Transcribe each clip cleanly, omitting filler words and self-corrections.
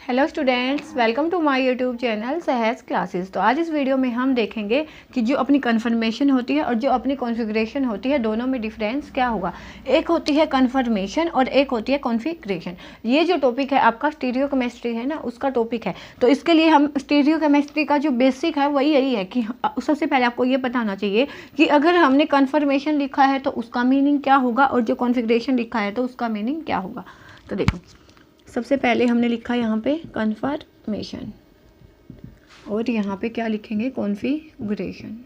Hello students, welcome to my YouTube channel Sahaj classes. तो आज इस वीडियो में हम देखेंगे कि जो अपनी कन्फर्मेशन होती है और जो अपनी कॉन्फ़िगरेशन होती है, दोनों में डिफरेंस क्या होगा। एक होती है कन्फर्मेशन और एक होती है कॉन्फ़िगरेशन। ये जो टॉपिक है आपका स्टीरियो केमिस्ट्री है ना, उसका टॉपिक है। तो इसके लिए हम स्टीरियो केमिस्ट्री का जो बेसिक है वही यही है कि सबसे पहले आपको ये पता होना चाहिए कि अगर हमने कन्फर्मेशन लिखा है तो उसका मीनिंग क्या होगा और जो कॉन्फ़िगरेशन लिखा है तो उसका मीनिंग क्या होगा। तो देखो, सबसे पहले हमने लिखा यहाँ पे कन्फर्मेशन और यहाँ पे क्या लिखेंगे, कॉन्फ़िगरेशन।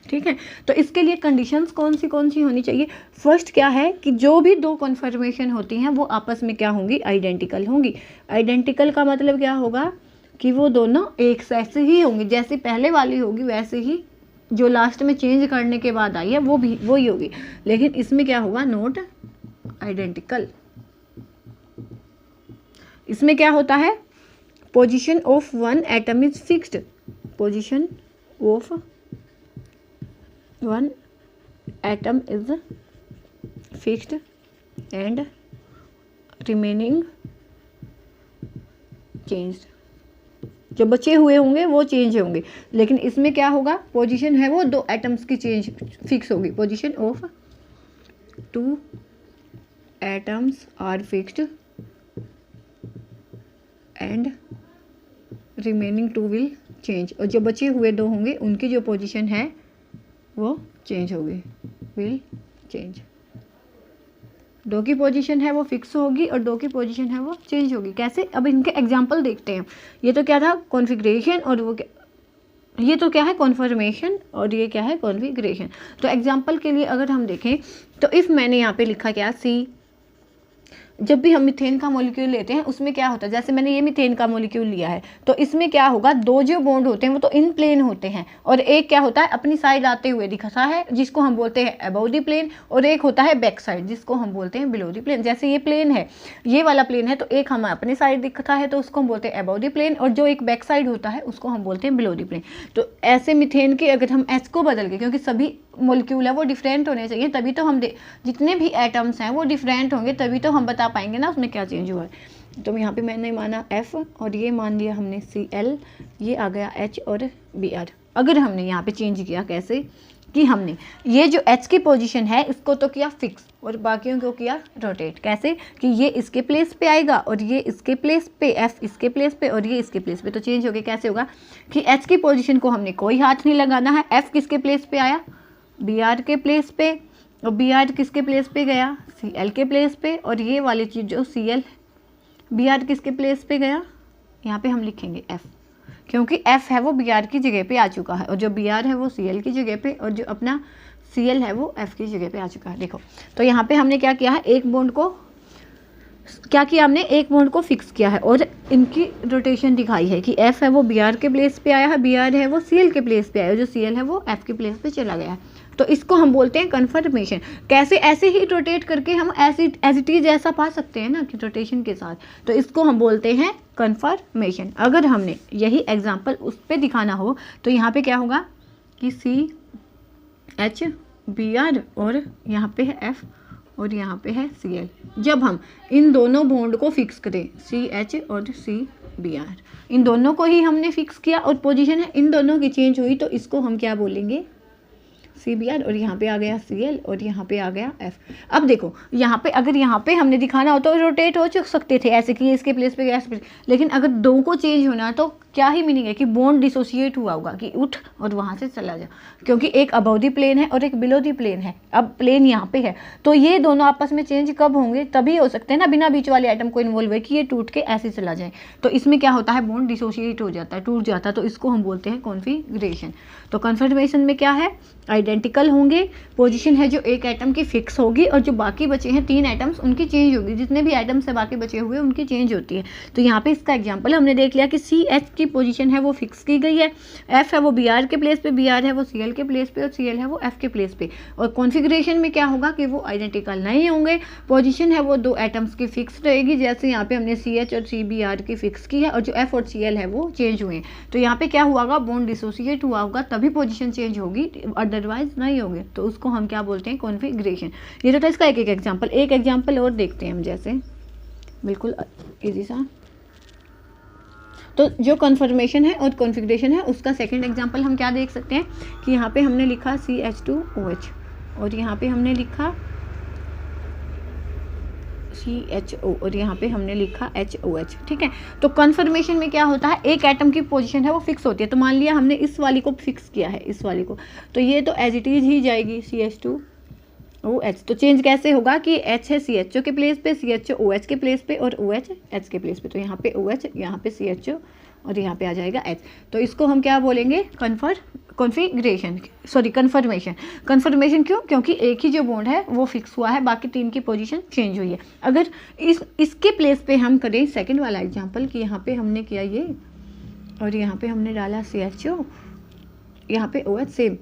ठीक है, तो इसके लिए कंडीशंस कौन सी होनी चाहिए। फर्स्ट क्या है कि जो भी दो कन्फर्मेशन होती हैं वो आपस में क्या होंगी, आइडेंटिकल होंगी। आइडेंटिकल का मतलब क्या होगा कि वो दोनों एक जैसे ही होंगी, जैसे पहले वाली होगी वैसे ही जो लास्ट में चेंज करने के बाद आई है वो भी वही होगी। लेकिन इसमें क्या होगा, नॉट आइडेंटिकल। इसमें क्या होता है, position of one atom is fixed, position of one atom is fixed and remaining changed. जो बचे हुए होंगे वो चेंज होंगे, लेकिन इसमें क्या होगा, पोजीशन है वो दो एटम्स की चेंज फिक्स होगी। Position of two atoms are fixed and remaining two will change. और जो बचे हुए दो होंगे उनकी जो पोजीशन है वो चेंज होगी, विल चेंज। दो की पोजीशन है वो फिक्स होगी और दो की पोजीशन है वो चेंज होगी। कैसे, अब इनके एग्जांपल देखते हैं। ये तो क्या था, कॉन्फ़िगरेशन, और वो क्या, ये तो क्या है, कन्फर्मेशन, और ये क्या है, कॉन्फ़िगरेशन। तो एग्जांपल के लिए अगर हम देखें तो इफ़ मैंने यहाँ पे लिखा क्या, सी। जब भी हम मीथेन का मॉलिक्यूल लेते हैं उसमें क्या होता है, जैसे मैंने ये मीथेन का मॉलिक्यूल लिया है तो इसमें क्या होगा, दो जो बॉन्ड होते हैं वो तो इन प्लेन होते हैं और एक क्या होता है, अपनी साइड आते हुए दिखता है जिसको हम बोलते हैं अबव द प्लेन, और एक होता है बैक साइड जिसको हम बोलते हैं बिलो द प्लेन। जैसे ये प्लेन है, ये वाला प्लेन है, तो एक हमें अपनी साइड दिखता है तो उसको हम बोलते हैं अबव द प्लेन, और जो एक बैक साइड होता है उसको हम बोलते हैं बिलो द प्लेन। तो ऐसे मीथेन के अगर हम एच को बदल के, क्योंकि सभी मॉलिक्यूल है वो डिफरेंट होने चाहिए, तभी तो हम जितने भी एटम्स हैं वो डिफरेंट होंगे, तभी तो हम बता पाएंगे ना उसमें क्या चेंज हुआ है। तो यहाँ पे मैंने माना F और ये मान लिया हमने Cl, ये आ गया H और Br। अगर हमने यहाँ पे चेंज किया, कैसे कि हमने ये जो H की पोजीशन है इसको तो किया फिक्स और बाकियों को किया रोटेट। कैसे कि ये इसके प्लेस पे आएगा और ये इसके प्लेस पे, F इसके प्लेस पे और ये इसके प्लेस पे, तो चेंज हो गया। कैसे होगा कि H की पोजीशन को हमने कोई हाथ नहीं लगाना है, F किसके प्लेस पे आया, Br के प्लेस पे, और Br किसके प्लेस पे गया, Cl के प्लेस पे, और ये वाली चीज़ जो Cl, Br किसके प्लेस पे गया, यहाँ पे हम लिखेंगे F, क्योंकि F है वो Br की जगह पे आ चुका है और जो Br है वो Cl की जगह पे, और जो अपना Cl है वो F की जगह पे आ चुका है। देखो, तो यहाँ पे हमने क्या किया है, एक बॉन्ड को क्या किया, हमने एक बॉन्ड को फिक्स किया है और इनकी रोटेशन दिखाई है कि F है वो Br के प्लेस पे आया है, Br है वो Cl के प्लेस पे आया है, जो Cl है वो F के प्लेस पे चला गया है। तो इसको हम बोलते हैं कन्फर्मेशन। कैसे, ऐसे ही रोटेट करके हम एज इट इज ऐसा पा सकते हैं ना कि रोटेशन के साथ, तो इसको हम बोलते हैं कन्फर्मेशन। अगर हमने यही एग्जांपल उस पर दिखाना हो तो यहाँ पे क्या होगा कि CH Br और यहाँ पे है F और यहाँ पे है Cl। जब हम इन दोनों बॉन्ड को फिक्स करें, CH और Cbr, इन दोनों को ही हमने फिक्स किया और पोजीशन है इन दोनों की चेंज हुई, तो इसको हम क्या बोलेंगे, Cbr, और यहाँ पे आ गया Cl और यहाँ पे आ गया F। अब देखो, यहाँ पे अगर यहाँ पे हमने दिखाना हो तो रोटेट हो सकते थे ऐसे कि इसके प्लेस पे गया, लेकिन अगर दो को चेंज होना तो क्या ही मीनिंग है कि बॉन्ड डिसोसिएट हुआ होगा कि उठ और वहाँ से चला जा, क्योंकि एक अबव दी प्लेन है और एक बिलो दी प्लेन है। अब प्लेन यहाँ पे है तो ये दोनों आपस में चेंज कब होंगे, तभी हो सकते हैं ना, बिना बीच वाले आइटम को इन्वॉल्व है कि ये टूट के ऐसे चला जाए। तो इसमें क्या होता है, बॉन्ड डिसोसिएट हो जाता है, टूट जाता है, तो इसको हम बोलते हैं कॉन्फ़िगरेशन। तो कन्फर्मेशन में क्या है, आइडेंटिकल होंगे, पोजीशन है जो एक एटम की फिक्स होगी और जो बाकी बचे हैं तीन एटम्स उनकी चेंज होगी, जितने भी एटम्स है बाकी बचे हुए उनकी चेंज होती है। तो यहाँ पे इसका एग्जांपल हमने देख लिया कि CH की की पोजीशन है वो फिक्स की गई है, एफ है वो बी आर के प्लेस पे, बी आर है वो सी एल के प्लेस पे और सी एल है वो एफ के प्लेस पे। और कॉन्फ़िगरेशन में क्या होगा कि वो आइडेंटिकल नहीं होंगे, पोजीशन है वो 2 एटम्स की फिक्स रहेगी, जैसे यहाँ पे हमने सी एच और सी बी आर की फिक्स की है, और जो एफ और सी एल है वो चेंज हुए हैं। तो यहाँ पे क्या हुआ होगा, बॉन्ड डिसोसिएट हुआ होगा तभी पोजीशन चेंज होगी, अदरवाइज नहीं होगी। तो उसको हम क्या बोलते हैं, कॉन्फ़िगरेशन। ये तो था इसका एक एग्जाम्पल। एक एग्जाम्पल और देखते हैं हम, जैसे बिल्कुल इजी सा। तो जो कन्फर्मेशन है और कॉन्फ़िगरेशन है उसका सेकंड एग्जांपल हम क्या देख सकते हैं कि यहाँ पे हमने लिखा CH2OH और यहाँ पे हमने लिखा CHO और यहाँ पे हमने लिखा HOH, ठीक है। तो कन्फर्मेशन में क्या होता है, एक एटम की पोजीशन है वो फिक्स होती है। तो मान लिया हमने इस वाली को फिक्स किया है, इस वाली को, तो ये तो एज इट इज़ ही जाएगी CH2OH। तो चेंज कैसे होगा कि H है CHO के प्लेस पे, CHO OH के प्लेस पे और OH H के प्लेस पे। तो यहाँ पे OH, यहाँ पे CHO और यहाँ पे आ जाएगा H। तो इसको हम क्या बोलेंगे, कॉन्फ़िगरेशन, सॉरी कन्फर्मेशन। कन्फर्मेशन क्यों, क्योंकि एक ही जो बॉन्ड है वो फिक्स हुआ है, बाकी 3 की पोजीशन चेंज हुई है। अगर इसके प्लेस पे हम करें सेकंड वाला एग्जांपल कि यहाँ पे हमने किया ये और यहाँ पे हमने डाला CHO, यहाँ पे OH सेम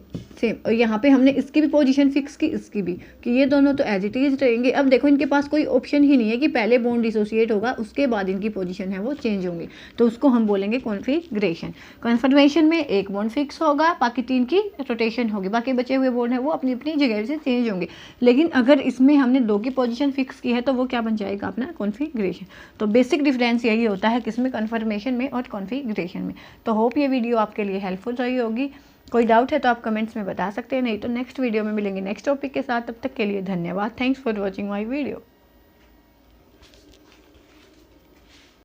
और यहाँ पे हमने इसकी भी पोजीशन फिक्स की, इसकी भी, कि ये दोनों तो एज इट इज रहेंगे। अब देखो इनके पास कोई ऑप्शन ही नहीं है कि पहले बॉन्ड डिसोसिएट होगा उसके बाद इनकी पोजीशन है वो चेंज होंगी। तो उसको हम बोलेंगे कॉन्फ़िगरेशन। कन्फर्मेशन में एक बॉन्ड फिक्स होगा, बाकी 3 की रोटेशन होगी, बाकी बचे हुए बॉन्ड है वो अपनी अपनी जगह से चेंज होंगे। लेकिन अगर इसमें हमने 2 की पोजीशन फिक्स की है तो वो क्या बन जाएगा, अपना कॉन्फ़िगरेशन। तो बेसिक डिफरेंस यही होता है किसमें, कन्फर्मेशन में और कॉन्फ़िगरेशन में। तो होप ये वीडियो आपके लिए हेल्पफुल रही होगी। कोई डाउट है तो आप कमेंट्स में बता सकते हैं, नहीं तो नेक्स्ट वीडियो में मिलेंगे नेक्स्ट टॉपिक के साथ। तब तक के लिए धन्यवाद। Thanks for watching my video.